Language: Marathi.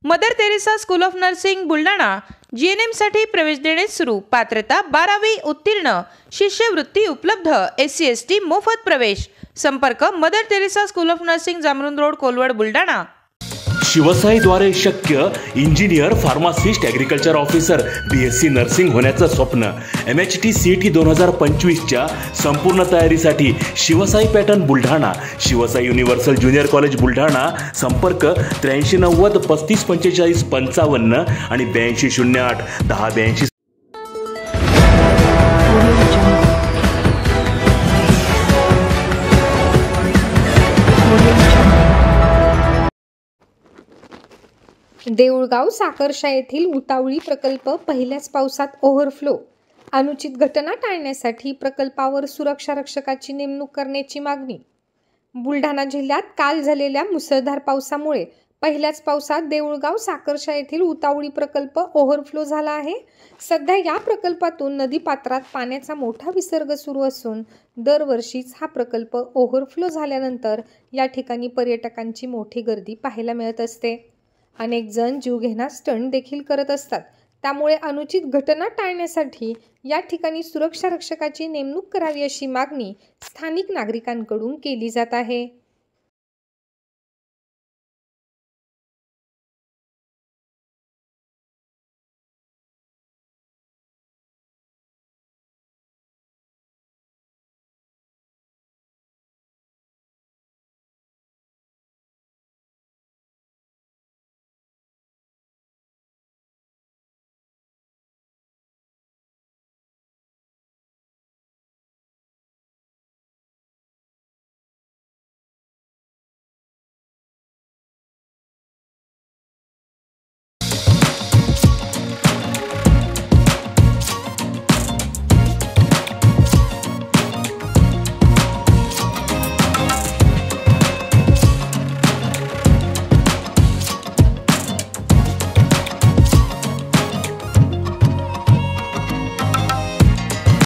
Mother Teresa school of nursing Buldhana GNM साठी प्रवेश देणे सुरू। पात्रता 12वी उत्तीर्ण, शिष्यवृत्ती उपलब्ध। SC ST मोफत प्रवेश। संपर्क Mother Teresa school of nursing, Jamrund road, Kolwad, Buldhana. शिवसाईद्वारे शक्य engineer, pharmacist, agriculture officer, BSc nursing होण्याचं स्वप्न। MHT CET 2025च्या संपूर्ण तयारीसाठी Shivsai pattern Buldhana, Shivsai universal junior college Buldhana. संपर्क 8390 3545 55 आणि 8208 1082। देऊळगाव साखरशा येथील उतावळी प्रकल्प पहिल्याच पावसात ओव्हरफ्लो। अनुचित घटना टाळण्यासाठी प्रकल्पावर सुरक्षा रक्षकाची नेमणूक करण्याची मागणी। बुलढाणा जिल्ह्यात काल झालेल्या मुसळधार पावसामुळे पहिल्याच पावसात देऊळगाव साखरशा येथील उतावळी प्रकल्प ओव्हरफ्लो झाला आहे। सध्या या प्रकल्पातून नदीपात्रात पाण्याचा मोठा विसर्ग सुरू असून दरवर्षीच हा प्रकल्प ओव्हरफ्लो झाल्यानंतर या ठिकाणी पर्यटकांची मोठी गर्दी पाहायला मिळत असते। अनेक जण जीवघेणा स्टंट देखील करत असतात। त्यामुळे अनुचित घटना टाळण्यासाठी या ठिकाणी सुरक्षा रक्षकाची नेमणूक करावी अशी मागणी स्थानिक नागरिकांकडून केली जात आहे।